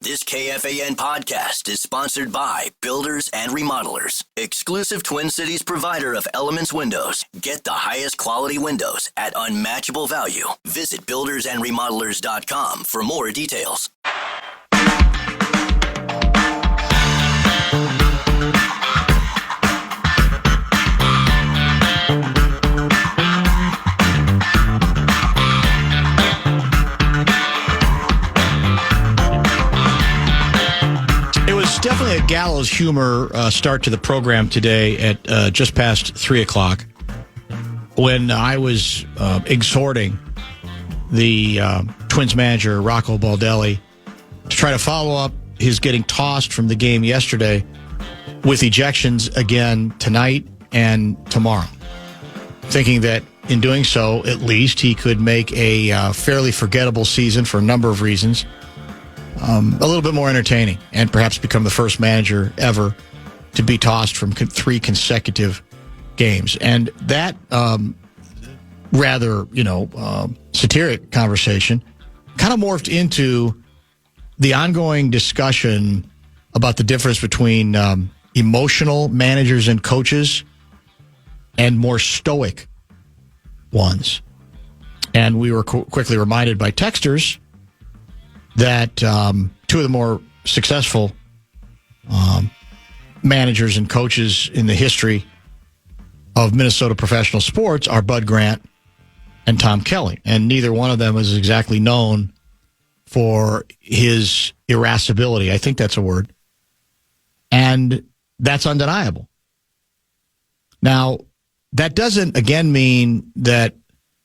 This KFAN podcast is sponsored by Builders and Remodelers, exclusive Twin Cities provider of Elements Windows. Get the highest quality windows at unmatchable value. Visit buildersandremodelers.com for more details. Definitely a gallows humor start to the program today at just past 3 o'clock when I was exhorting the Twins manager, Rocco Baldelli, to try to follow up his getting tossed from the game yesterday with ejections again tonight and tomorrow, thinking that in doing so, at least he could make a fairly forgettable season for a number of reasons. A little bit more entertaining and perhaps become the first manager ever to be tossed from 3 consecutive games. And that rather, satiric conversation kind of morphed into the ongoing discussion about the difference between emotional managers and coaches and more stoic ones. And we were quickly reminded by texters that 2 of the more successful managers and coaches in the history of Minnesota professional sports are Bud Grant and Tom Kelly. And neither one of them is exactly known for his irascibility. I think that's a word. And that's undeniable. Now, that doesn't, again, mean that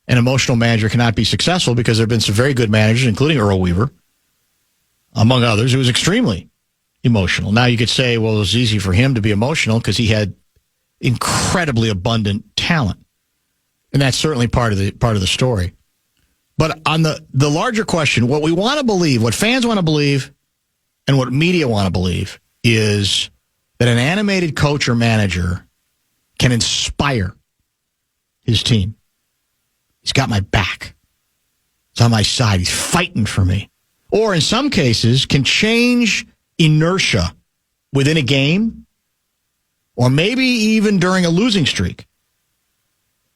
an emotional manager cannot be successful, because there have been some very good managers, including Earl Weaver, among others, who was extremely emotional. Now, you could say, well, it was easy for him to be emotional because he had incredibly abundant talent. And that's certainly part of the story. But on the larger question, what we want to believe, what fans want to believe, and what media want to believe is that an animated coach or manager can inspire his team. He's got my back. He's on my side. He's fighting for me. Or in some cases, can change inertia within a game, or maybe even during a losing streak.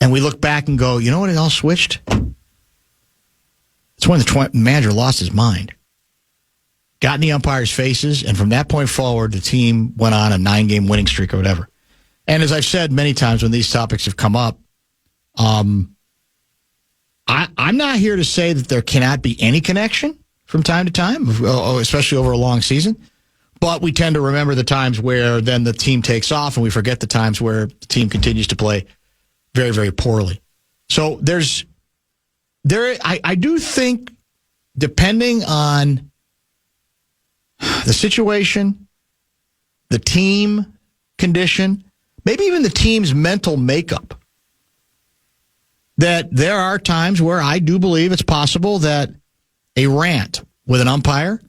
And we look back and go, you know when it all switched? It's when the manager lost his mind. Got in the umpires' faces, and from that point forward, the team went on a 9-game winning streak or whatever. And as I've said many times when these topics have come up, I'm not here to say that there cannot be any connection from time to time, especially over a long season. But we tend to remember the times where then the team takes off, and we forget the times where the team continues to play very, very poorly. So I do think, depending on the situation, the team condition, maybe even the team's mental makeup, that there are times where I do believe it's possible that a rant with an umpire,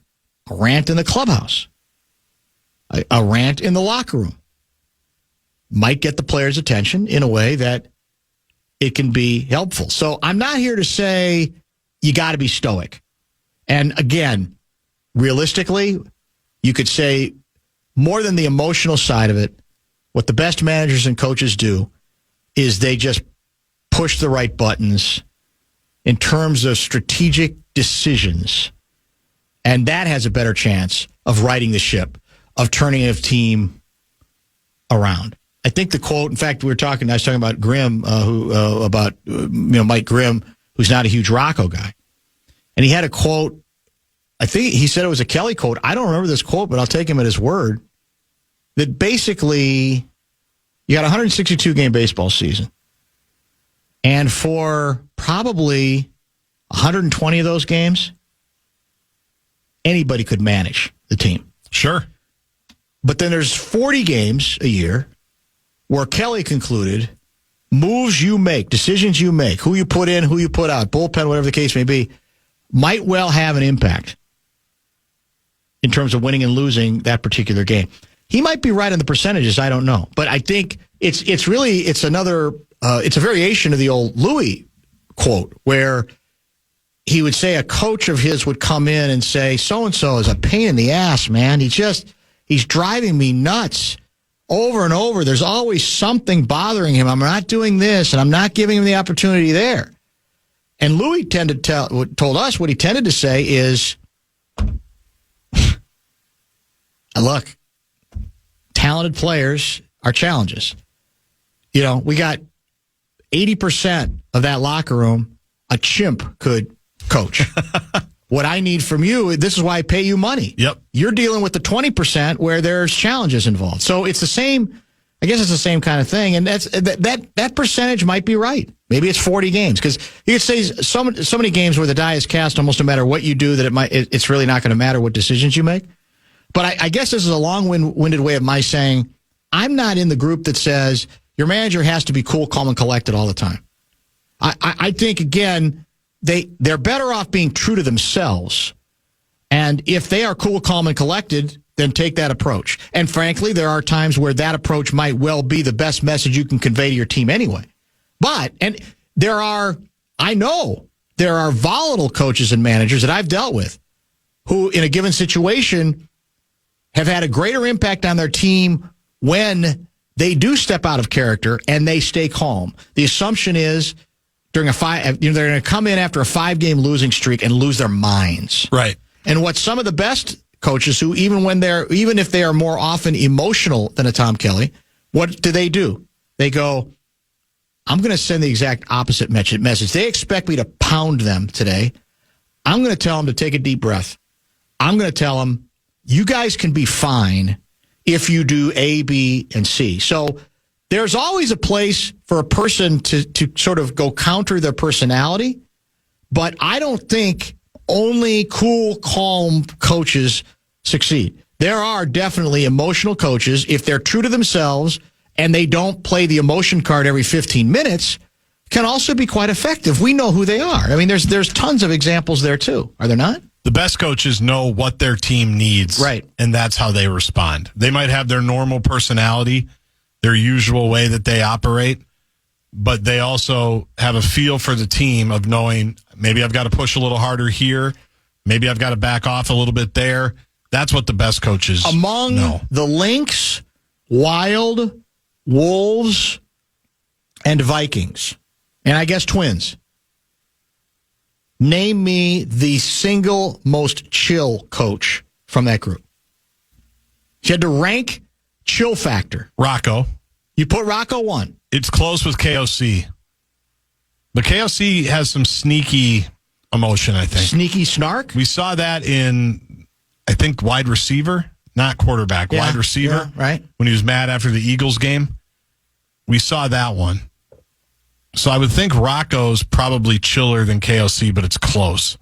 a rant in the clubhouse, a rant in the locker room might get the players' attention in a way that it can be helpful. So I'm not here to say you got to be stoic. And again, realistically, you could say more than the emotional side of it, what the best managers and coaches do is they just push the right buttons in terms of strategic decisions. And that has a better chance of righting the ship, of turning a team around. I think the quote, in fact, I was talking about Grimm, Mike Grimm, who's not a huge Rocco guy. And he had a quote, I think he said it was a Kelly quote. I don't remember this quote, but I'll take him at his word, that basically you got a 162-game baseball season. And for probably 120 of those games, anybody could manage the team. Sure. But then there's 40 games a year where Kelly concluded moves you make, decisions you make, who you put in, who you put out, bullpen, whatever the case may be, might well have an impact in terms of winning and losing that particular game. He might be right on the percentages. I don't know. But I think it's a variation of the old Louis quote where he would say a coach of his would come in and say, so-and-so is a pain in the ass, man. He's driving me nuts over and over. There's always something bothering him. I'm not doing this, and I'm not giving him the opportunity there. And Louis told us what he tended to say is, look, talented players are challenges. We got 80% of that locker room, a chimp could coach. What I need from you, this is why I pay you money. Yep. You're dealing with the 20% where there's challenges involved. So it's the same, I guess it's the same kind of thing. And that percentage might be right. Maybe it's 40 games. Because you could say so many games where the die is cast almost no matter what you do that it's really not going to matter what decisions you make. But I guess this is a long-winded way of my saying, I'm not in the group that says your manager has to be cool, calm, and collected all the time. I think, again, they're better off being true to themselves. And if they are cool, calm, and collected, then take that approach. And frankly, there are times where that approach might well be the best message you can convey to your team anyway. And I know there are volatile coaches and managers that I've dealt with who, in a given situation, have had a greater impact on their team when they do step out of character and they stay calm. The assumption is they're going to come in after a 5-game losing streak and lose their minds. Right. And what some of the best coaches who, even if they are more often emotional than a Tom Kelly, what do? They go, I'm going to send the exact opposite message. They expect me to pound them today. I'm going to tell them to take a deep breath. I'm going to tell them, you guys can be fine if you do A, B, and C. So there's always a place for a person to sort of go counter their personality, but I don't think only cool, calm coaches succeed. There are definitely emotional coaches, if they're true to themselves and they don't play the emotion card every 15 minutes, can also be quite effective. We know who they are. I mean, there's tons of examples there too. Are there not? The best coaches know what their team needs, right? And that's how they respond. They might have their normal personality, their usual way that they operate, but they also have a feel for the team of knowing maybe I've got to push a little harder here, maybe I've got to back off a little bit there. That's what the best coaches Among know. The Lynx, Wild, Wolves, and Vikings, and I guess Twins. Name me the single most chill coach from that group. If you had to rank chill factor. Rocco. You put Rocco 1. It's close with KOC. But KOC has some sneaky emotion, I think. Sneaky snark? We saw that in, I think, wide receiver, not quarterback, wide receiver. Yeah, right. When he was mad after the Eagles game. We saw that one. So I would think Rocco's probably chiller than KOC, but it's close.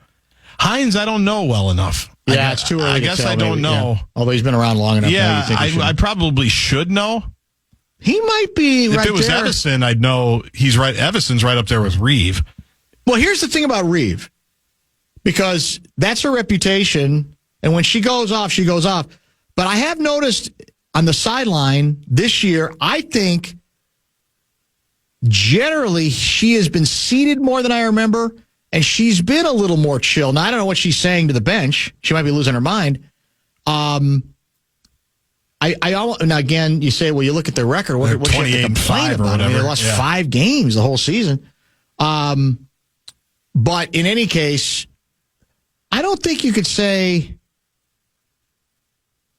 Hines, I don't know well enough. Yeah, it's too early I to guess tell, I don't know. Yeah. Although he's been around long enough. Yeah, I probably should know. He might be right there. If it was Evison, I'd know he's right. Evison's right up there with Reeve. Well, here's the thing about Reeve. Because that's her reputation, and when she goes off, she goes off. But I have noticed on the sideline this year, I think generally she has been seated more than I remember, and she's been a little more chill. Now, I don't know what she's saying to the bench. She might be losing her mind. Now, again, you say, well, you look at their record. What do you have to complain about? I mean, they lost 5 games the whole season. But in any case, I don't think you could say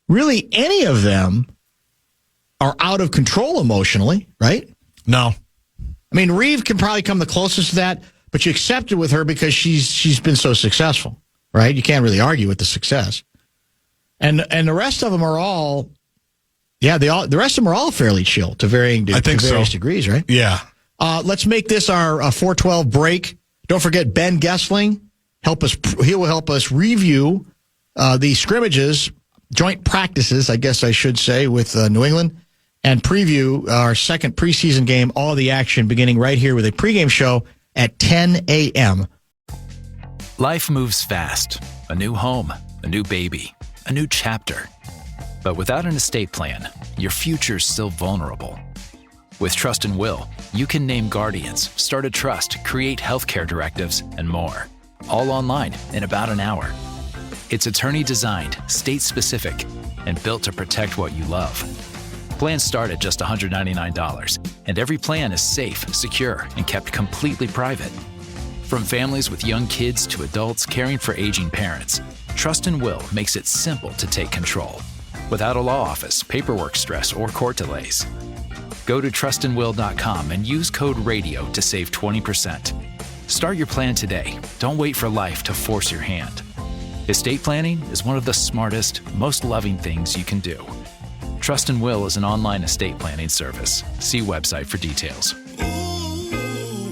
really any of them are out of control emotionally, right? No. I mean, Reeve can probably come the closest to that, but you accept it with her because she's been so successful, right? You can't really argue with the success. And the rest of them are all, the rest of them are all fairly chill to varying various degrees, right? Yeah. Let's make this our 412 break. Don't forget Ben Goessling. He will help us review the scrimmages, joint practices, I guess I should say, with New England, and preview our second preseason game, all the action beginning right here with a pregame show at 10 a.m. Life moves fast. A new home, a new baby, a new chapter. But without an estate plan, your future's still vulnerable. With Trust and Will, you can name guardians, start a trust, create healthcare directives, and more. all online in about an hour. It's attorney-designed, state-specific, and built to protect what you love. Plans start at just $199, and every plan is safe, secure, and kept completely private. From families with young kids to adults caring for aging parents, Trust and Will makes it simple to take control, without a law office, paperwork stress, or court delays. Go to trustandwill.com and use code RADIO to save 20%. Start your plan today. Don't wait for life to force your hand. Estate planning is one of the smartest, most loving things you can do. Trust and Will is an online estate planning service. See website for details.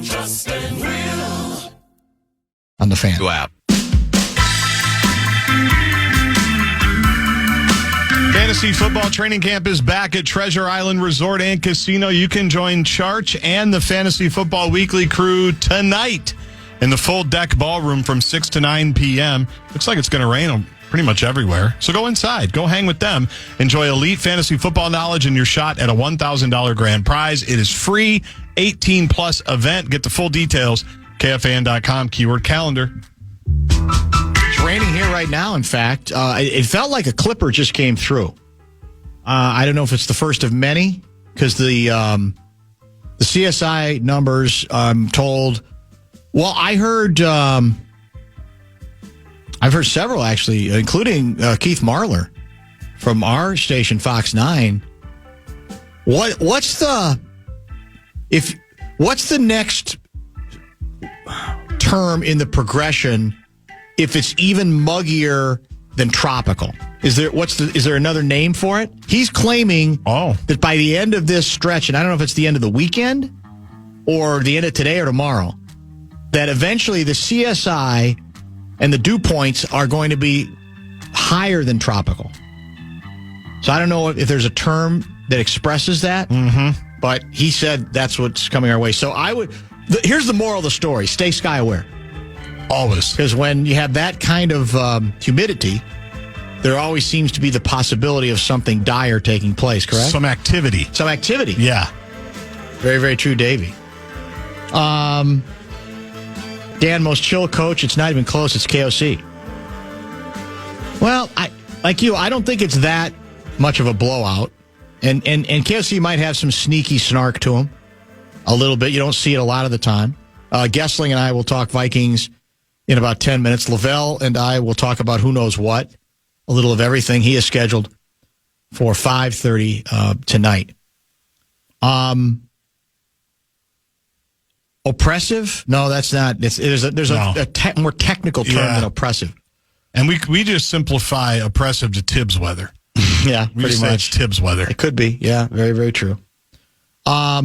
Trust and Will. On the Fan. Wow. Fantasy football training camp is back at Treasure Island Resort and Casino. You can join Charch and the Fantasy Football Weekly crew tonight in the full deck ballroom from 6 to 9 p.m. Looks like it's going to rain pretty much everywhere. So go inside. Go hang with them. Enjoy elite fantasy football knowledge and your shot at a $1,000 grand prize. It is free, 18-plus event. Get the full details, KFAN.com, keyword calendar. It's raining here right now, in fact. It felt like a clipper just came through. I don't know if it's the first of many, because the CSI numbers, I'm told... Well, I've heard several, actually, including Keith Marler from our station, Fox 9. What's the next term in the progression if it's even muggier than tropical? Is there another name for it? He's claiming that by the end of this stretch, and I don't know if it's the end of the weekend or the end of today or tomorrow, that eventually the CSI and the dew points are going to be higher than tropical. So I don't know if there's a term that expresses that, but he said that's what's coming our way. So here's the moral of the story. Stay sky aware. Always. Because when you have that kind of humidity, there always seems to be the possibility of something dire taking place, correct? Some activity. Yeah. Very, very true, Davey. Dan, most chill coach, it's not even close, it's KOC. Well, I don't think it's that much of a blowout. And KOC might have some sneaky snark to him a little bit. You don't see it a lot of the time. Goessling and I will talk Vikings in about 10 minutes. Lavelle and I will talk about who knows what, a little of everything. He is scheduled for 5:30 tonight. Oppressive? No, that's not. There's a more technical term than oppressive. And we just simplify oppressive to Tibbs weather. Yeah, we pretty just say much. it's Tibbs weather. It could be. Yeah, very, very true. I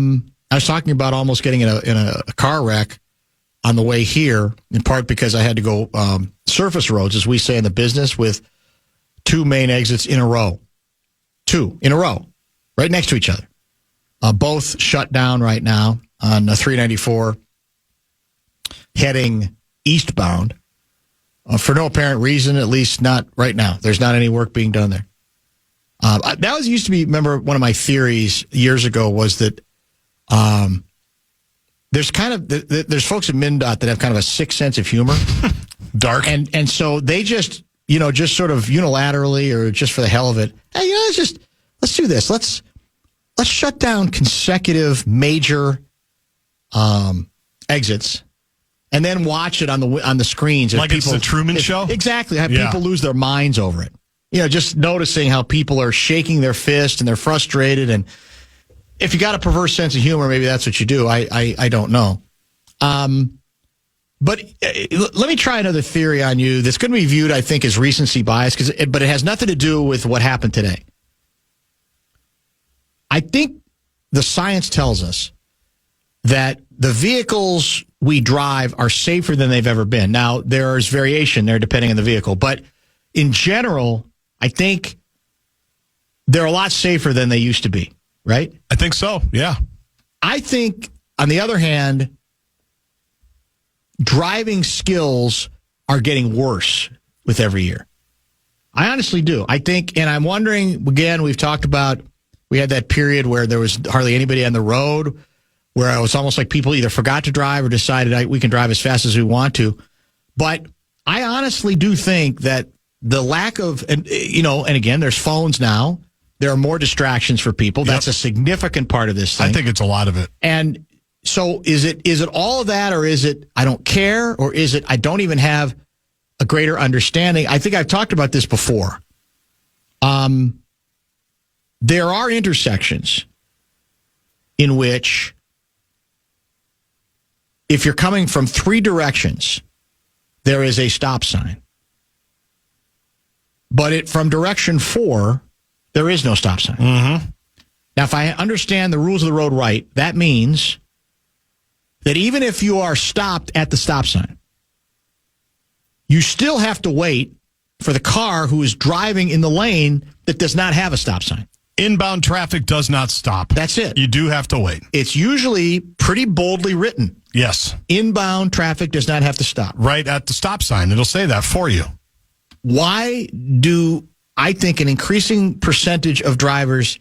was talking about almost getting in a car wreck on the way here, in part because I had to go surface roads, as we say in the business, with two main exits in a row. Two in a row, right next to each other. Both shut down right now on 394 heading eastbound for no apparent reason, at least not right now. There's not any work being done there. That used to be, remember, one of my theories years ago was that there's folks at MnDOT that have kind of a sick sense of humor. Dark. And so they just sort of unilaterally or just for the hell of it, hey, let's do this. Let's shut down consecutive major exits, and then watch it on the screens. Like it's the Truman Show? Exactly. Have people lose their minds over it. Just noticing how people are shaking their fist and they're frustrated. And if you got a perverse sense of humor, maybe that's what you do. I don't know. But let me try another theory on you that's going to be viewed, I think, as recency bias, but it has nothing to do with what happened today. I think the science tells us that the vehicles we drive are safer than they've ever been. Now, there is variation there depending on the vehicle, but in general, I think they're a lot safer than they used to be, right? I think so, yeah. I think, on the other hand, driving skills are getting worse with every year. I honestly do. I think, and I'm wondering, again, we've talked about, we had that period where there was hardly anybody on the road, where it was almost like people either forgot to drive or decided we can drive as fast as we want to. But I honestly do think that the lack of, and again, there's phones now. There are more distractions for people. That's a significant part of this thing. I think it's a lot of it. And so is it all of that, or is it I don't care, or is it I don't even have a greater understanding? I think I've talked about this before. There are intersections in which if you're coming from three directions, there is a stop sign. But from direction 4, there is no stop sign. Mm-hmm. Now, if I understand the rules of the road right, that means that even if you are stopped at the stop sign, you still have to wait for the car who is driving in the lane that does not have a stop sign. Inbound traffic does not stop. That's it. You do have to wait. It's usually pretty boldly written. Yes. Inbound traffic does not have to stop. Right at the stop sign. It'll say that for you. Why do I think an increasing percentage of drivers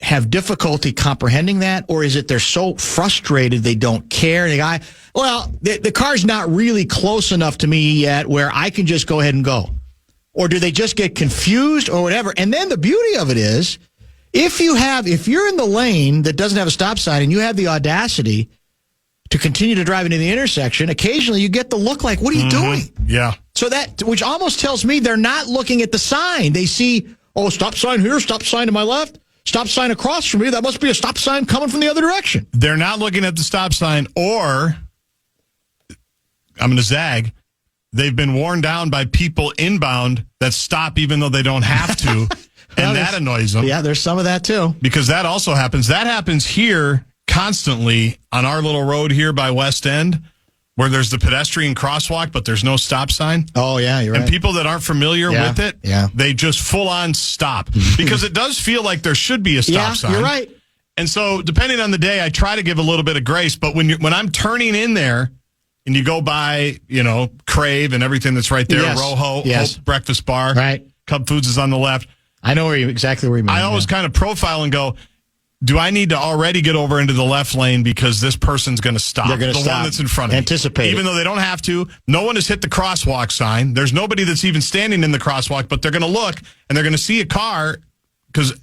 have difficulty comprehending that? Or is it they're so frustrated they don't care? The car's not really close enough to me yet where I can just go ahead and go. Or do they just get confused or whatever? And then the beauty of it is, if you're in the lane that doesn't have a stop sign and you have the audacity to continue to drive into the intersection, occasionally you get the look like, what are you doing? Yeah. So which almost tells me they're not looking at the sign. They see, stop sign here, stop sign to my left, stop sign across from me. That must be a stop sign coming from the other direction. They're not looking at the stop sign, or I'm going to zag. They've been worn down by people inbound that stop even though they don't have to, and that annoys them. Yeah, there's some of that too. Because that also happens. That happens here constantly on our little road here by West End, where there's the pedestrian crosswalk, but there's no stop sign. Oh, yeah, you're right. And people that aren't familiar with it, they just full-on stop. Because it does feel like there should be a stop sign. You're right. And so, depending on the day, I try to give a little bit of grace. But when I'm turning in there, and you go by, Crave and everything that's right there, Rojo, Hope Breakfast Bar, right. Cub Foods is on the left. I know exactly where you mean. I always kind of profile and go, do I need to already get over into the left lane because this person's going to stop? They're going to stop. One that's in front of me. Anticipate. Even though they don't have to. No one has hit the crosswalk sign. There's nobody that's even standing in the crosswalk, but they're going to look and they're going to see a car because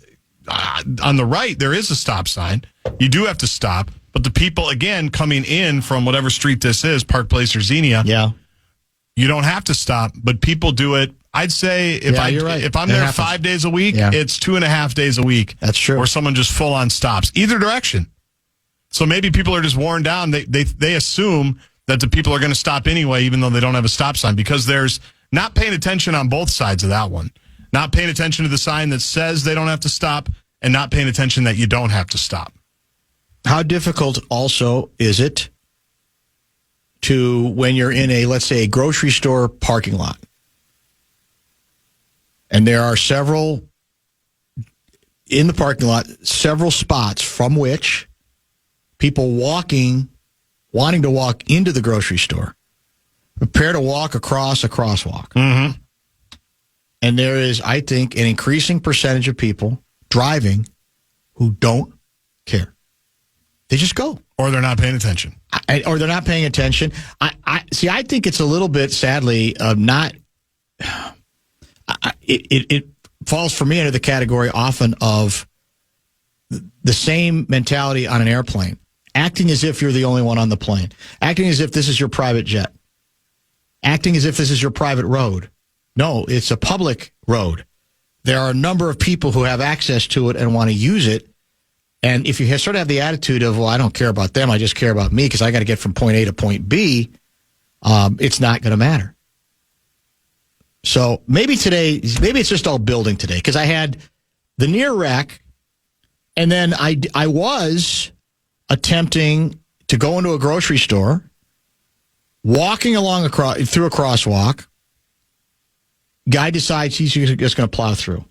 on the right, there is a stop sign. You do have to stop. But the people, again, coming in from whatever street this is, Park Place or Xenia, you don't have to stop, but people do it. I'd say if I'm there 5 days a week, it's 2.5 days a week. That's true. Where someone just full on stops either direction. So maybe people are just worn down. They assume that the people are going to stop anyway, even though they don't have a stop sign, because there's not paying attention on both sides of that one. Not paying attention to the sign that says they don't have to stop, and not paying attention that you don't have to stop. How difficult also is it to, when you're in let's say, a grocery store parking lot, and there are several in the parking lot, several spots from which people wanting to walk into the grocery store, prepare to walk across a crosswalk. Mm-hmm. And there is, I think, an increasing percentage of people driving who don't care. They just go. Or they're not paying attention. Or they're not paying attention. I think it's a little bit, sadly, not... It falls for me under the category often of the same mentality on an airplane. Acting as if you're the only one on the plane. Acting as if this is your private jet. Acting as if this is your private road. No, it's a public road. There are a number of people who have access to it and want to use it. And if you sort of have the attitude of, well, I don't care about them, I just care about me because I got to get from point A to point B, it's not going to matter. So maybe it's just all building today, because I had the near wreck, and then I was attempting to go into a grocery store, walking along through a crosswalk. Guy decides he's just going to plow through.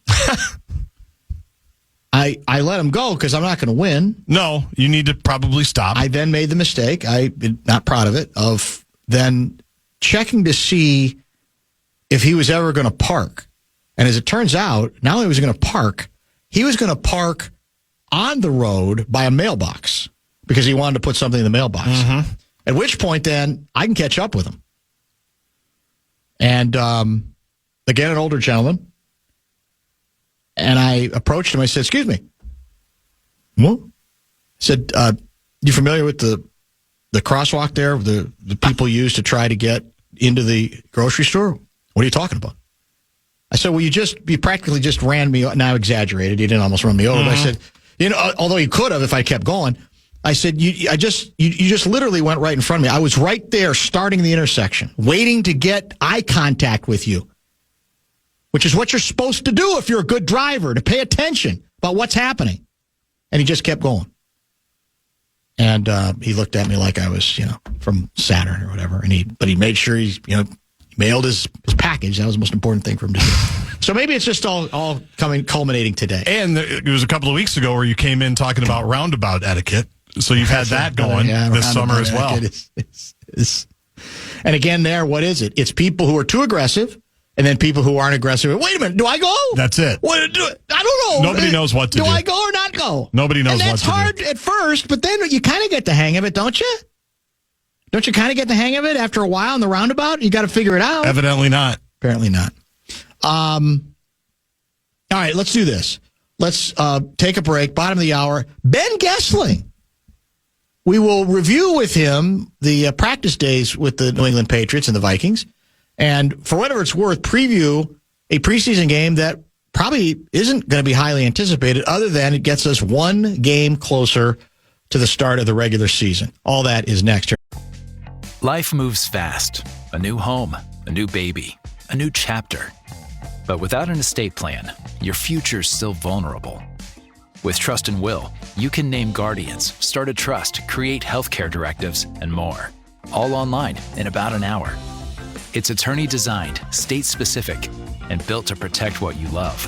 I let him go because I'm not going to win. No, you need to probably stop. I then made the mistake, I'm not proud of it, of then checking to see if he was ever going to park. And as it turns out, not only was he going to park, he was going to park on the road by a mailbox because he wanted to put something in the mailbox. Mm-hmm. At which point, then, I can catch up with him. And again, an older gentleman. And I approached him. I said, "Excuse me." What? I said, "You familiar with the crosswalk there? The people use to try to get into the grocery store? What are you talking about?" I said, "Well, you practically just ran me." Now exaggerated. You didn't almost run me over. Mm-hmm. I said, although you could have if I kept going. I said, you just literally went right in front of me. I was right there starting the intersection, waiting to get eye contact with you, which is what you're supposed to do if you're a good driver, to pay attention about what's happening. And he just kept going. And he looked at me like I was, from Saturn or whatever. But he made sure he mailed his package. That was the most important thing for him to do. So maybe it's just all culminating today. And it was a couple of weeks ago where you came in talking about roundabout etiquette. So you've had that going this summer as well. And again, what is it? It's people who are too aggressive, and then people who aren't aggressive. Wait a minute, do I go? That's it. I don't know. Nobody knows what to do. Do I go or not go? Nobody knows what to do. And that's hard at first, but then you kind of get the hang of it, don't you? Don't you kind of get the hang of it after a while in the roundabout? You got to figure it out. Evidently not. Apparently not. All right, let's do this. Let's take a break. Bottom of the hour. Ben Goessling. We will review with him the practice days with the New England Patriots and the Vikings. And for whatever it's worth, preview a preseason game that probably isn't going to be highly anticipated, other than it gets us one game closer to the start of the regular season. All that is next. Life moves fast. A new home, a new baby, a new chapter. But without an estate plan, your future's still vulnerable. With Trust and Will, you can name guardians, start a trust, create healthcare directives, and more. All online in about an hour. It's attorney-designed, state-specific, and built to protect what you love.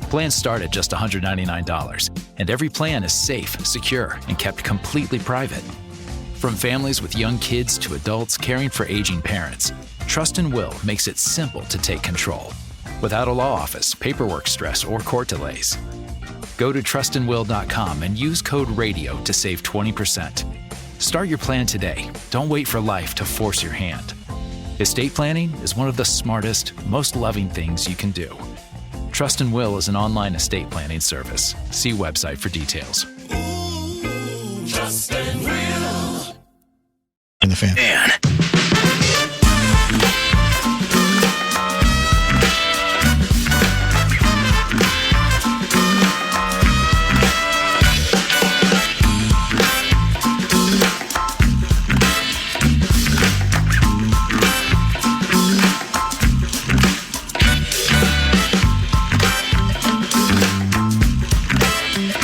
Plans start at just $199, and every plan is safe, secure, and kept completely private. From families with young kids to adults caring for aging parents, Trust and Will makes it simple to take control, without a law office, paperwork stress, or court delays. Go to trustandwill.com and use code RADIO to save 20%. Start your plan today. Don't wait for life to force your hand. Estate planning is one of the smartest, most loving things you can do. Trust and Will is an online estate planning service. See website for details. Trust and Will. In the fan. Man.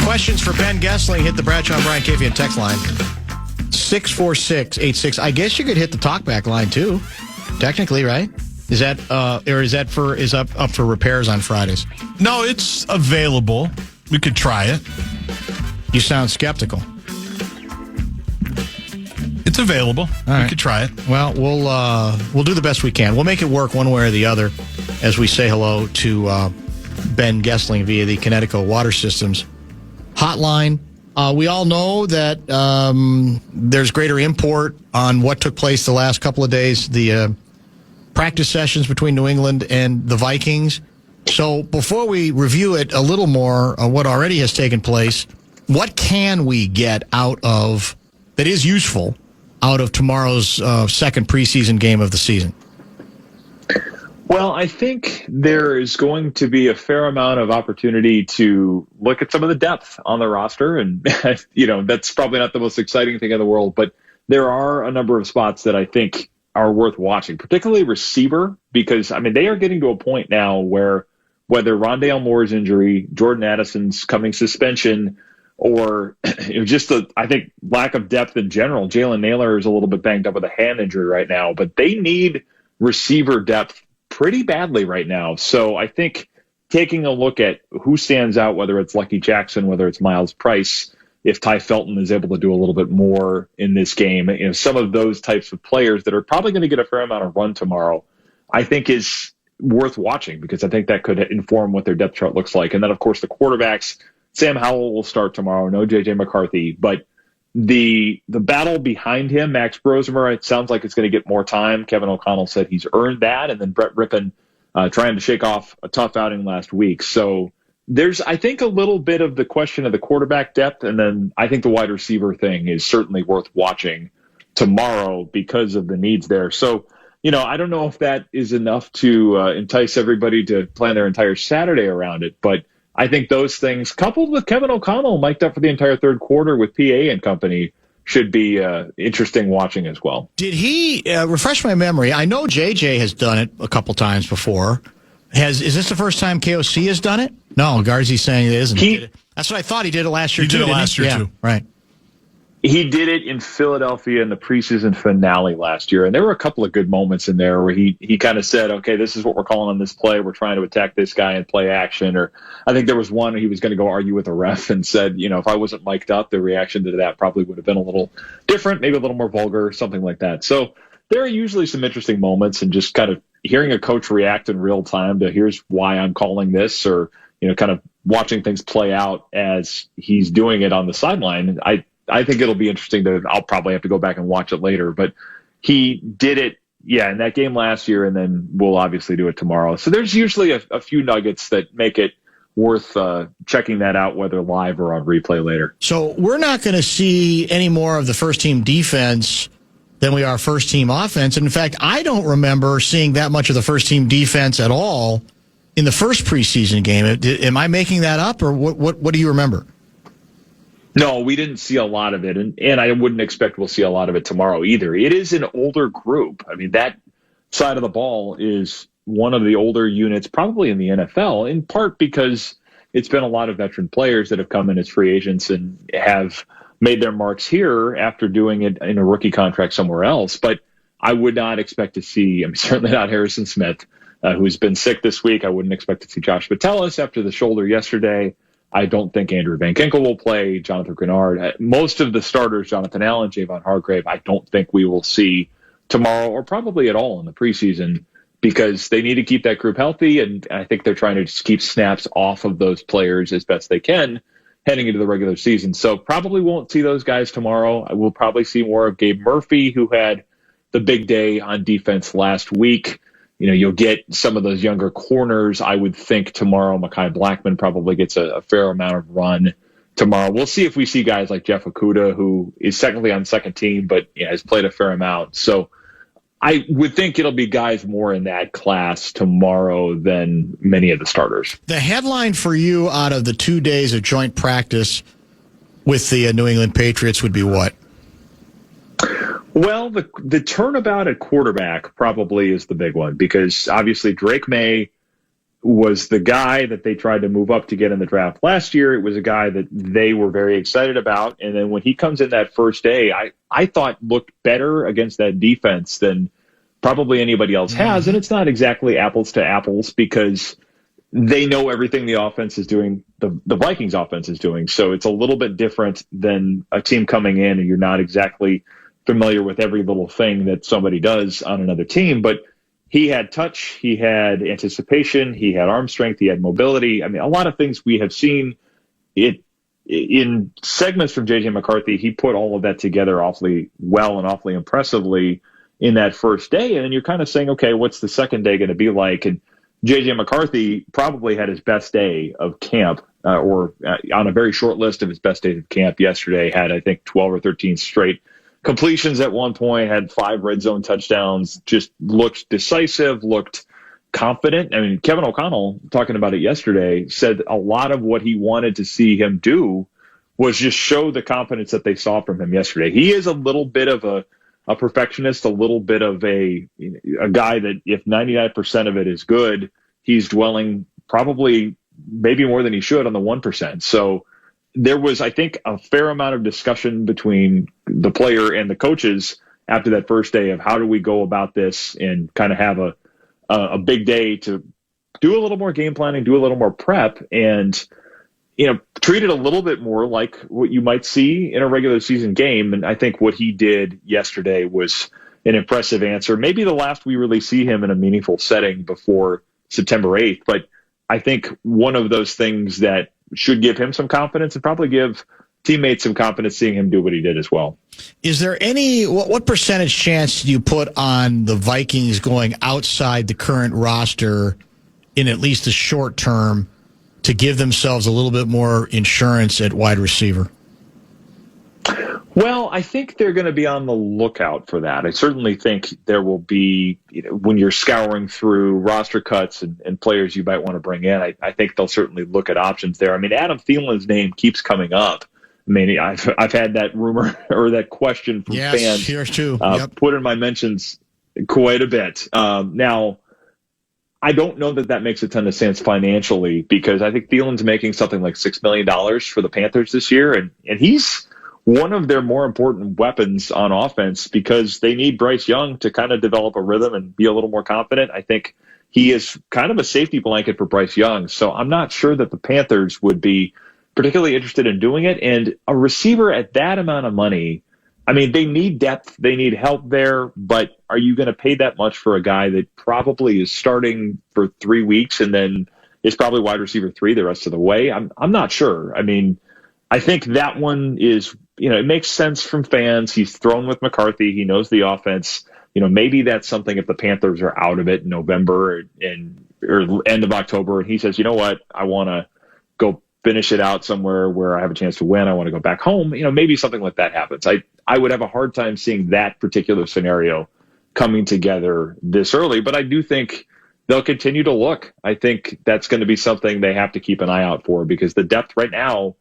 Questions for Ben Goessling, hit the Bradshaw and Brian KFAN text line 64686. I guess you could hit the talkback line too, technically, right? Is that up for repairs on Fridays? No, it's available. We could try it. You sound skeptical. It's available. Right. We could try it. Well, we'll do the best we can. We'll make it work one way or the other as we say hello to Ben Goessling via the Connecticut Water Systems hotline. We all know that there's greater import on what took place the last couple of days, the practice sessions between New England and the Vikings. So before we review it a little more, what already has taken place, what can we get out of that is useful out of tomorrow's second preseason game of the season? Well, I think there is going to be a fair amount of opportunity to look at some of the depth on the roster. And, that's probably not the most exciting thing in the world, but there are a number of spots that I think are worth watching, particularly receiver, because, they are getting to a point now where whether Rondale Moore's injury, Jordan Addison's coming suspension, or just I think lack of depth in general. Jalen Naylor is a little bit banged up with a hand injury right now, but they need receiver depth pretty badly right now. So I think taking a look at who stands out, whether it's Lucky Jackson, whether it's Miles Price, if Ty Felton is able to do a little bit more in this game, some of those types of players that are probably going to get a fair amount of run tomorrow, I think is worth watching, because I think that could inform what their depth chart looks like. And then, of course, the quarterbacks, Sam Howell will start tomorrow. No J.J. McCarthy. But the battle behind him, Max Brosmer, it sounds like it's going to get more time. Kevin O'Connell said he's earned that. And then Brett Rippon trying to shake off a tough outing last week. So there's, I think, a little bit of the question of the quarterback depth. And then I think the wide receiver thing is certainly worth watching tomorrow because of the needs there. So, I don't know if that is enough to entice everybody to plan their entire Saturday around it. But I think those things, coupled with Kevin O'Connell mic'd up for the entire third quarter with PA and company, should be interesting watching as well. Did he refresh my memory? I know JJ has done it a couple times before. Is this the first time KOC has done it? No, Garzy's saying it isn't. That's what I thought. He did it last year, too. He did it last year, too. Right. He did it in Philadelphia in the preseason finale last year, and there were a couple of good moments in there where he kind of said, okay, this is what we're calling on this play. We're trying to attack this guy and play action. Or I think there was one he was going to go argue with a ref and said, if I wasn't mic'd up, the reaction to that probably would have been a little different, maybe a little more vulgar, something like that. So there are usually some interesting moments, and just kind of hearing a coach react in real time to here's why I'm calling this, or, kind of watching things play out as he's doing it on the sideline. I think it'll be interesting I'll probably have to go back and watch it later, but he did it, in that game last year, and then we'll obviously do it tomorrow. So there's usually a few nuggets that make it worth checking that out, whether live or on replay later. So we're not going to see any more of the first-team defense than we are first-team offense. And in fact, I don't remember seeing that much of the first-team defense at all in the first preseason game. Am I making that up, or what do you remember? No, we didn't see a lot of it, and I wouldn't expect we'll see a lot of it tomorrow either. It is an older group. I mean, that side of the ball is one of the older units probably in the NFL, in part because it's been a lot of veteran players that have come in as free agents and have made their marks here after doing it in a rookie contract somewhere else. But I would not expect to see, certainly not Harrison Smith, who's been sick this week. I wouldn't expect to see Josh Metellus after the shoulder yesterday. I don't think Andrew Van Ginkel will play, Jonathan Grenard. Most of the starters, Jonathan Allen, Javon Hargrave, I don't think we will see tomorrow or probably at all in the preseason, because they need to keep that group healthy, and I think they're trying to just keep snaps off of those players as best they can heading into the regular season. So probably won't see those guys tomorrow. I will probably see more of Gabe Murphy, who had the big day on defense last week. You'll get some of those younger corners. I would think tomorrow Mekhi Blackman probably gets a fair amount of run tomorrow. We'll see if we see guys like Jeff Okudah, who is technically on second team, but has played a fair amount. So I would think it'll be guys more in that class tomorrow than many of the starters. The headline for you out of the 2 days of joint practice with the New England Patriots would be what? Well, the turnabout at quarterback probably is the big one, because obviously Drake May was the guy that they tried to move up to get in the draft last year. It was a guy that they were very excited about. And then when he comes in that first day, I thought looked better against that defense than probably anybody else has. And it's not exactly apples to apples, because they know everything the offense is doing, the Vikings offense is doing. So it's a little bit different than a team coming in and you're not exactly familiar with every little thing that somebody does on another team. But he had touch, he had anticipation, he had arm strength, he had mobility. A lot of things we have seen it in segments from J.J. McCarthy. He put all of that together awfully well and awfully impressively in that first day. And then you're kind of saying, okay, what's the second day going to be like? And J.J. McCarthy probably had his best day of camp, or on a very short list of his best days of camp yesterday. Had, I think, 12 or 13 straight completions at one point, had 5 red zone touchdowns, just looked decisive, looked confident. Kevin O'Connell, talking about it yesterday, said a lot of what he wanted to see him do was just show the confidence that they saw from him yesterday. He is a little bit of a perfectionist, a little bit of a guy that if 99% of it is good, he's dwelling probably maybe more than he should on the 1%. So there was, I think, a fair amount of discussion between the player and the coaches after that first day of how do we go about this and kind of have a big day to do a little more game planning, do a little more prep, and treat it a little bit more like what you might see in a regular season game. And I think what he did yesterday was an impressive answer. Maybe the last we really see him in a meaningful setting before September 8th. But I think one of those things that should give him some confidence and probably give teammates some confidence seeing him do what he did as well. Is there any, what percentage chance do you put on the Vikings going outside the current roster in at least the short term to give themselves a little bit more insurance at wide receiver? Well, I think they're going to be on the lookout for that. I certainly think there will be, when you're scouring through roster cuts and players you might want to bring in, I think they'll certainly look at options there. I mean, Adam Thielen's name keeps coming up. I mean, I've had that rumor or that question from fans here too. Put in my mentions quite a bit. Now, I don't know that makes a ton of sense financially, because I think Thielen's making something like $6 million for the Panthers this year, and he's one of their more important weapons on offense because they need Bryce Young to kind of develop a rhythm and be a little more confident. I think he is kind of a safety blanket for Bryce Young. So I'm not sure that the Panthers would be particularly interested in doing it. And a receiver at that amount of money, I mean, they need depth, they need help there, but are you going to pay that much for a guy that probably is starting for 3 weeks and then is probably wide receiver 3 the rest of the way? I'm not sure. I mean, I think that one is, it makes sense from fans. He's thrown with McCarthy. He knows the offense. Maybe that's something if the Panthers are out of it in November or end of October, and he says, you know what, I want to go finish it out somewhere where I have a chance to win. I want to go back home. Maybe something like that happens. I would have a hard time seeing that particular scenario coming together this early, but I do think they'll continue to look. I think that's going to be something they have to keep an eye out for, because the depth right now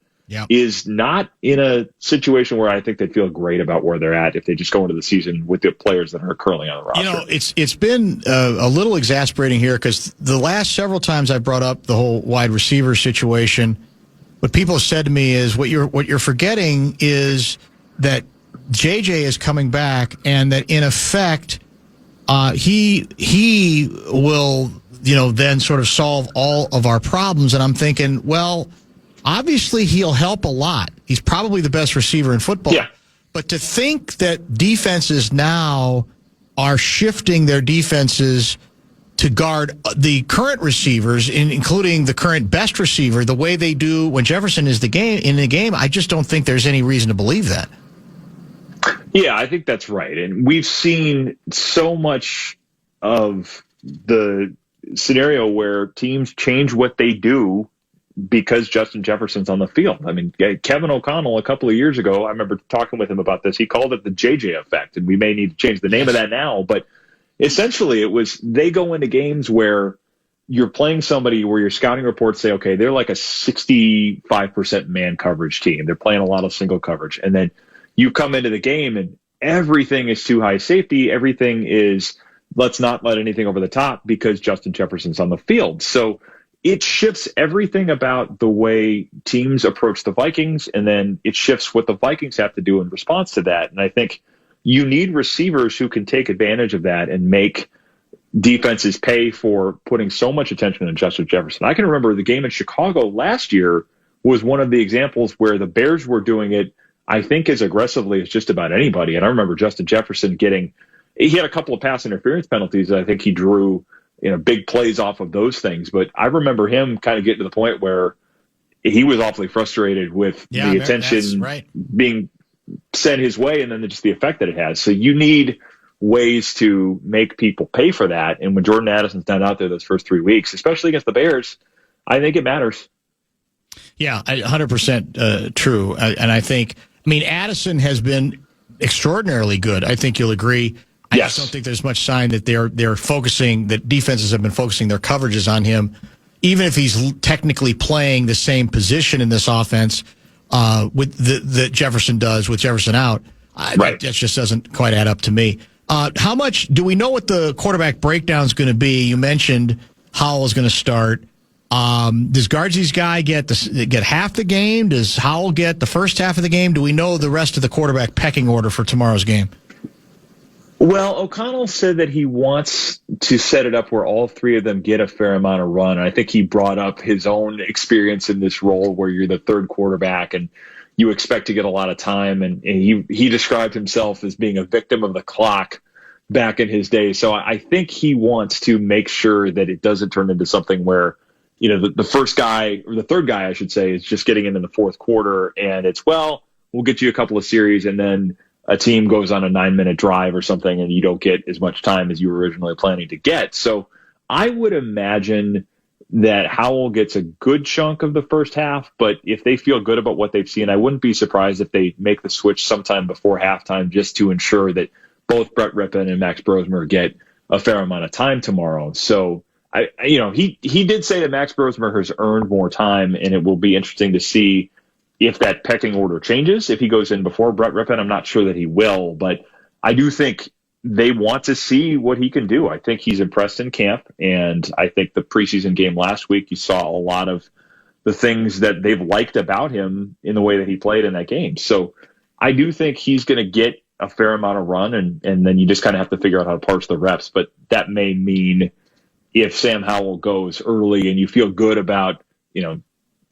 is not in a situation where I think they feel great about where they're at if they just go into the season with the players that are currently on the roster. It's been a little exasperating here because the last several times I've brought up the whole wide receiver situation, what people have said to me is what you're forgetting is that JJ is coming back and that in effect he will then sort of solve all of our problems. And I'm thinking, well, obviously, he'll help a lot. He's probably the best receiver in football. Yeah. But to think that defenses now are shifting their defenses to guard the current receivers, including the current best receiver, the way they do when Jefferson is in the game, I just don't think there's any reason to believe that. Yeah, I think that's right. And we've seen so much of the scenario where teams change what they do because Justin Jefferson's on the field. I mean, Kevin O'Connell a couple of years ago, I remember talking with him about this. He called it the JJ effect, and we may need to change the name of that now. But essentially, it was they go into games where you're playing somebody where your scouting reports say, okay, they're like a 65% man coverage team. They're playing a lot of single coverage. And then you come into the game and everything is too high safety. Everything is let's not let anything over the top because Justin Jefferson's on the field. So it shifts everything about the way teams approach the Vikings, and then it shifts what the Vikings have to do in response to that. And I think you need receivers who can take advantage of that and make defenses pay for putting so much attention on Justin Jefferson. I can remember the game in Chicago last year was one of the examples where the Bears were doing it, I think, as aggressively as just about anybody. And I remember Justin Jefferson he had a couple of pass interference penalties that I think he drew big plays off of those things. But I remember him kind of getting to the point where he was awfully frustrated with the attention being sent his way and then just the effect that it has. So you need ways to make people pay for that. And when Jordan Addison's not out there those first 3 weeks, especially against the Bears, I think it matters. Yeah, 100% true. And I think, Addison has been extraordinarily good. I think you'll agree. I just don't think there's much sign that they're focusing, that defenses have been focusing their coverages on him, even if he's technically playing the same position in this offense that Jefferson does with Jefferson out. That just doesn't quite add up to me. How much do we know what the quarterback breakdown is going to be? You mentioned Howell is going to start. Does Guardsy's guy get half the game? Does Howell get the first half of the game? Do we know the rest of the quarterback pecking order for tomorrow's game? Well, O'Connell said that he wants to set it up where all three of them get a fair amount of run. And I think he brought up his own experience in this role where you're the third quarterback and you expect to get a lot of time. And he described himself as being a victim of the clock back in his day. So I think he wants to make sure that it doesn't turn into something where the first guy, or the third guy, I should say, is just getting into the fourth quarter, and it's, well, we'll get you a couple of series, and then a team goes on a 9-minute drive or something, and you don't get as much time as you were originally planning to get. So I would imagine that Howell gets a good chunk of the first half, but if they feel good about what they've seen, I wouldn't be surprised if they make the switch sometime before halftime just to ensure that both Brett Rippon and Max Brosmer get a fair amount of time tomorrow. So he did say that Max Brosmer has earned more time, and it will be interesting to see if that pecking order changes. If he goes in before Brett Rippon, I'm not sure that he will, but I do think they want to see what he can do. I think he's impressed in camp, and I think the preseason game last week, you saw a lot of the things that they've liked about him in the way that he played in that game. So I do think he's going to get a fair amount of run, and then you just kind of have to figure out how to parse the reps. But that may mean if Sam Howell goes early and you feel good about,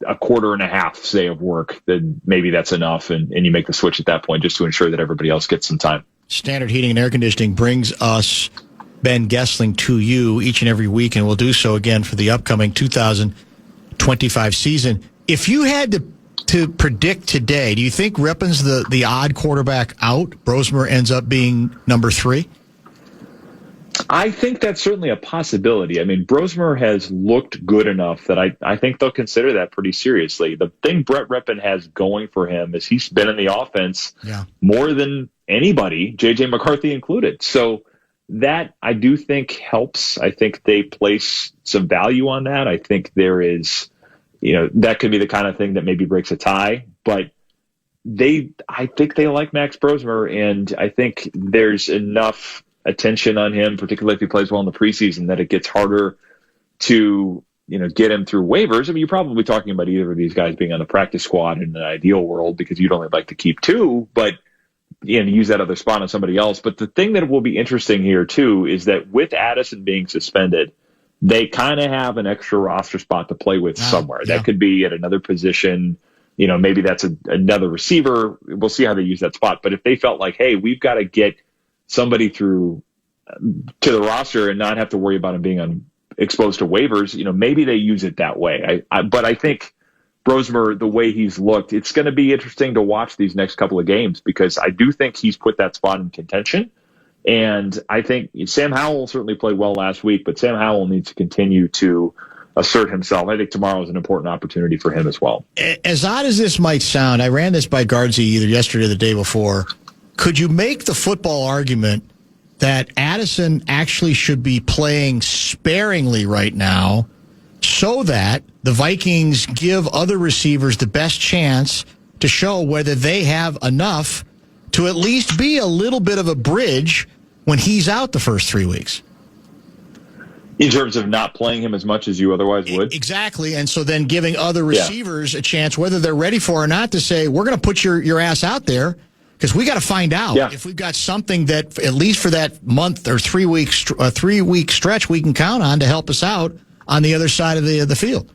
a quarter and a half, say, of work, then maybe that's enough, and you make the switch at that point just to ensure that everybody else gets some time. Standard Heating and Air Conditioning brings us Ben Goessling to you each and every week, and we'll do so again for the upcoming 2025 season. If you had to predict today, do you think Rippon's the odd quarterback out? Brosmer ends up being number 3? I think that's certainly a possibility. I mean, Brosmer has looked good enough that I think they'll consider that pretty seriously. The thing Brett Rippon has going for him is he's been in the offense more than anybody, J.J. McCarthy included. So that, I do think, helps. I think they place some value on that. I think there is, that could be the kind of thing that maybe breaks a tie. But I think they like Max Brosmer, and I think there's enough attention on him, particularly if he plays well in the preseason, that it gets harder to get him through waivers. I mean, you're probably talking about either of these guys being on the practice squad in an ideal world, because you'd only like to keep 2, but use that other spot on somebody else. But the thing that will be interesting here too is that with Addison being suspended, they kind of have an extra roster spot to play with somewhere. That could be at another position. Maybe that's another receiver. We'll see how they use that spot. But if they felt like, hey, we've got to get somebody through to the roster and not have to worry about him being exposed to waivers, maybe they use it that way. But I think Brosmer, the way he's looked, it's going to be interesting to watch these next couple of games, because I do think he's put that spot in contention. And I think Sam Howell certainly played well last week, but Sam Howell needs to continue to assert himself. I think tomorrow is an important opportunity for him as well. As odd as this might sound, I ran this by Guardsy either yesterday or the day before. Could you make the football argument that Addison actually should be playing sparingly right now so that the Vikings give other receivers the best chance to show whether they have enough to at least be a little bit of a bridge when he's out the first 3 weeks? In terms of not playing him as much as you otherwise would? Exactly. And so then giving other receivers a chance, whether they're ready for it or not, to say, we're going to put your ass out there, because we got to find out if we've got something that, at least for that month or 3 week stretch, we can count on to help us out on the other side of the field.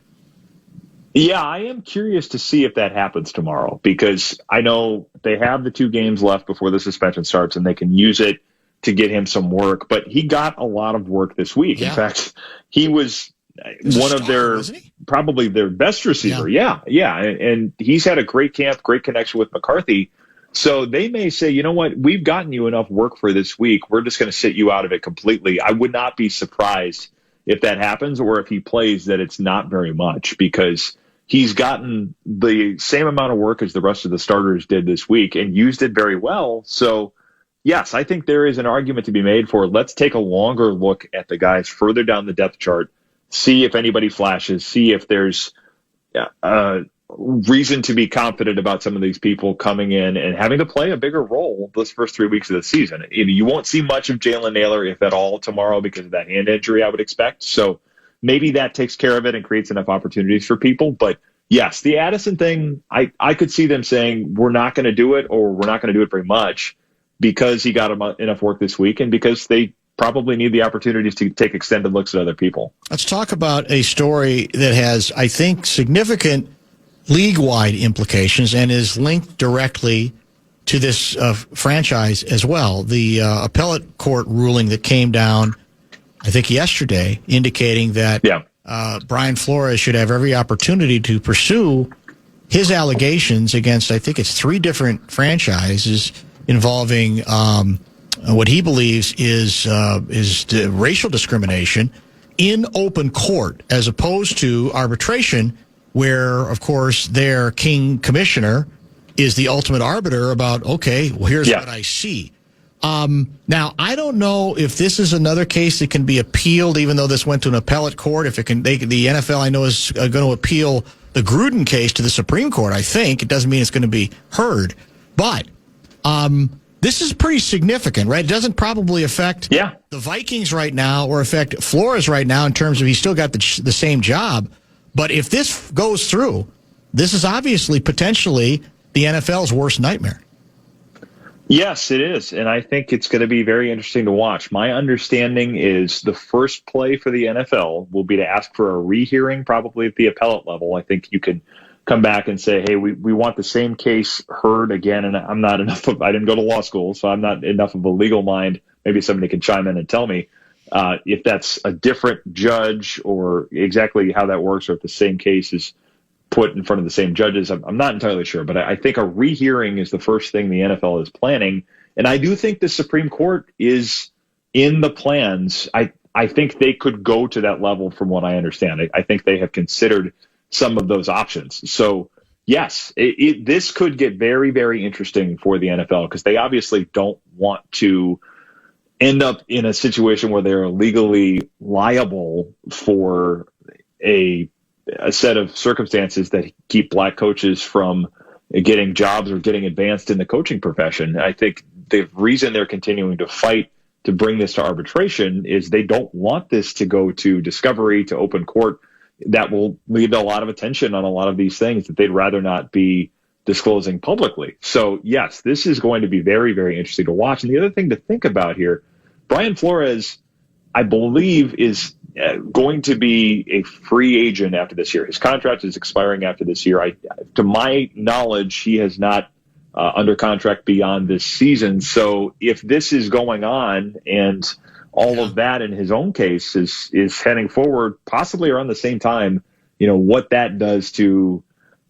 Yeah, I am curious to see if that happens tomorrow, because I know they have the 2 games left before the suspension starts, and they can use it to get him some work. But he got a lot of work this week. In fact, he was one of their, probably their best receiver. Yeah. And he's had a great camp, great connection with McCarthy. So they may say, you know what, we've gotten you enough work for this week. We're just going to sit you out of it completely. I would not be surprised if that happens, or if he plays, that it's not very much, because he's gotten the same amount of work as the rest of the starters did this week and used it very well. So, yes, I think there is an argument to be made for, let's take a longer look at the guys further down the depth chart, see if anybody flashes, see if there's reason to be confident about some of these people coming in and having to play a bigger role this first 3 weeks of the season. You won't see much of Jalen Naylor, if at all, tomorrow because of that hand injury, I would expect. So maybe that takes care of it and creates enough opportunities for people. But yes, the Addison thing, I could see them saying, we're not going to do it, or we're not going to do it very much, because he got enough work this week, and because they probably need the opportunities to take extended looks at other people. Let's talk about a story that has, I think, significant league-wide implications and is linked directly to this franchise as well. The appellate court ruling that came down, I think, yesterday, indicating that Brian Flores should have every opportunity to pursue his allegations against, I think it's 3 different franchises involving what he believes is racial discrimination in open court, as opposed to arbitration, where, of course, their king commissioner is the ultimate arbiter about, okay, well, here's what I see. Now, I don't know if this is another case that can be appealed, even though this went to an appellate court. If it can, the NFL, I know, is going to appeal the Gruden case to the Supreme Court. I think it doesn't mean it's going to be heard, but this is pretty significant, right? It doesn't probably affect the Vikings right now or affect Flores right now in terms of he's still got the same job. But if this goes through, this is obviously potentially the NFL's worst nightmare. Yes, it is. And I think it's going to be very interesting to watch. My understanding is the first play for the NFL will be to ask for a rehearing, probably at the appellate level. I think you could come back and say, hey, we want the same case heard again. And I didn't go to law school, so I'm not enough of a legal mind. Maybe somebody can chime in and tell me if that's a different judge or exactly how that works, or if the same case is put in front of the same judges. I'm not entirely sure, but I think a rehearing is the first thing the NFL is planning. And I do think the Supreme Court is in the plans. I think they could go to that level from what I understand. I think they have considered some of those options. So yes, this could get very, very interesting for the NFL, because they obviously don't want to end up in a situation where they're legally liable for a set of circumstances that keep black coaches from getting jobs or getting advanced in the coaching profession. I think the reason they're continuing to fight to bring this to arbitration is they don't want this to go to discovery, to open court. That will lead to a lot of attention on a lot of these things that they'd rather not be disclosing publicly. So yes, this is going to be very, very interesting to watch. And the other thing to think about here, Brian Flores, I believe, is going to be a free agent after this year. His contract is expiring after this year. To my knowledge, he has not under contract beyond this season. So if this is going on and all of that in his own case is heading forward, possibly around the same time, what that does to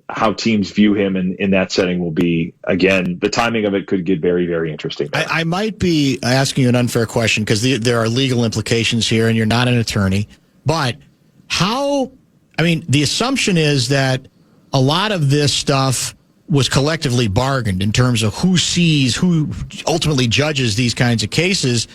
how teams view him in that setting will be, again, the timing of it could get very, very interesting. I might be asking you an unfair question because there are legal implications here and you're not an attorney, but the assumption is that a lot of this stuff was collectively bargained in terms of who ultimately judges these kinds of cases,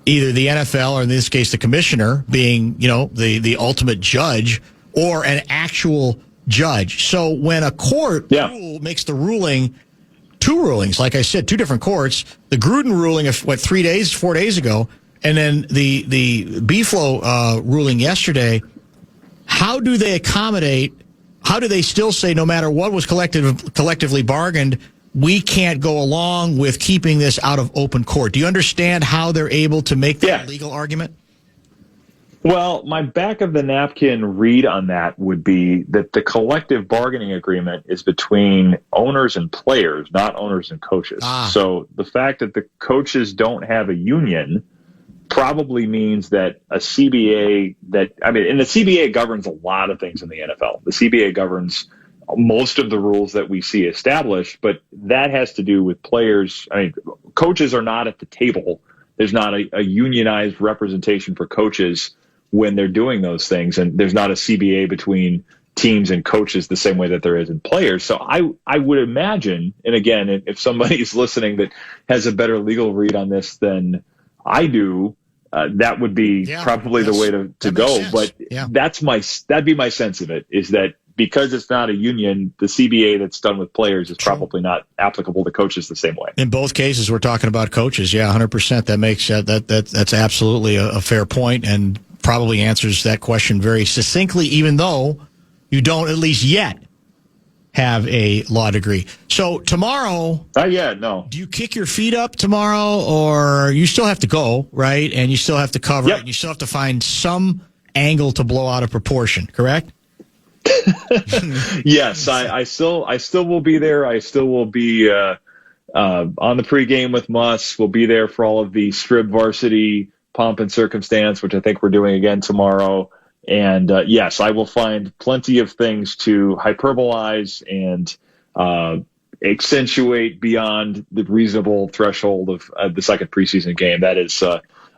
either the NFL or in this case the commissioner being, the ultimate judge, or an actual judge. So when a court makes the ruling, 2 rulings, like I said, 2 different courts, the Gruden ruling of 4 days ago, and then the B-Flow ruling yesterday, how do they accommodate, how do they still say no matter what was collectively bargained, we can't go along with keeping this out of open court? Do you understand how they're able to make that legal argument? Well, my back of the napkin read on that would be that the collective bargaining agreement is between owners and players, not owners and coaches. So the fact that the coaches don't have a union probably means that a CBA and the CBA governs a lot of things in the NFL. The CBA governs most of the rules that we see established, but that has to do with players. Coaches are not at the table. There's not a unionized representation for coaches when they're doing those things, and there's not a CBA between teams and coaches the same way that there is in players. So I would imagine, and again, if somebody's listening that has a better legal read on this than I do, that would be probably the way to go. But that'd be my sense of it, is that because it's not a union, the CBA that's done with players is probably not applicable to coaches the same way. In both cases, we're talking about coaches. 100%. That makes that's absolutely a fair point, and probably answers that question very succinctly, even though you don't, at least yet, have a law degree. So tomorrow, no. Do you kick your feet up tomorrow, or you still have to go, right? And you still have to cover it, and you still have to find some angle to blow out of proportion, correct? Yes, I still will be there. I still will be on the pregame with Muss. We'll be there for all of the Strib varsity pomp and circumstance, which I think we're doing again tomorrow. And yes, I will find plenty of things to hyperbolize and accentuate beyond the reasonable threshold of the second preseason game. That is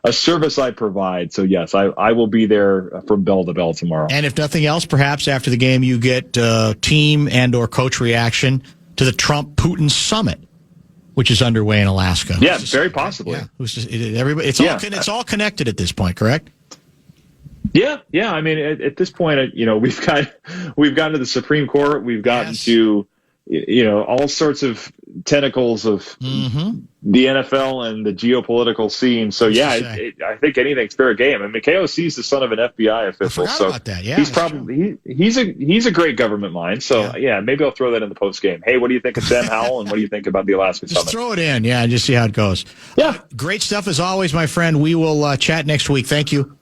a service I provide. So yes, I will be there from bell to bell tomorrow. And if nothing else, perhaps after the game you get team and or coach reaction to the Trump-Putin summit, which is underway in Alaska. Yeah, very possibly. Yeah, it's all connected at this point, correct? Yeah. I mean, at this point, we've gotten to the Supreme Court. We've gotten to all sorts of tentacles of the NFL and the geopolitical scene. So yeah, I think anything's fair game. I mean, KOC is the son of an FBI official, so about that. Yeah, he's probably he's a great government mind. So yeah, maybe I'll throw that in the post game. Hey, what do you think of Sam Howell, and what do you think about the Alaska Just Summit? throw it in, and just see how it goes. Yeah, great stuff as always, my friend. We will chat next week. Thank you.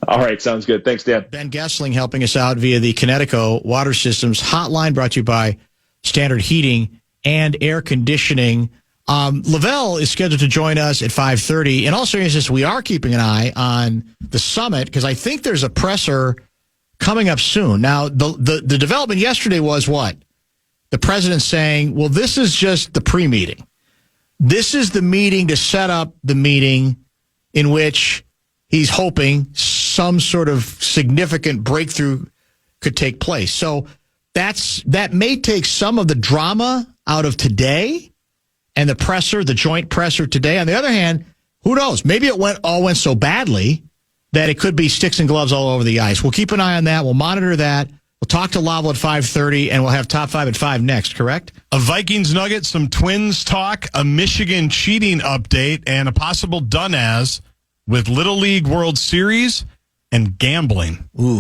All right, sounds good. Thanks, Dan. Ben Goessling helping us out via the Connecticut Water Systems hotline, brought to you by Standard Heating and Air Conditioning. Lavelle is scheduled to join us at 5:30. In all seriousness, we are keeping an eye on the summit because I think there's a presser coming up soon. Now, the development yesterday was what? The president saying, well, this is just the pre-meeting. This is the meeting to set up the meeting in which he's hoping some sort of significant breakthrough could take place. So that may take some of the drama out of today and the joint presser today. On the other hand, who knows? Maybe it all went so badly that it could be sticks and gloves all over the ice. We'll keep an eye on that. We'll monitor that. We'll talk to Lavelle at 5:30, and we'll have Top 5 at 5 next, correct? A Vikings nugget, some Twins talk, a Michigan cheating update, and a possible done-as with Little League World Series and gambling. Ooh.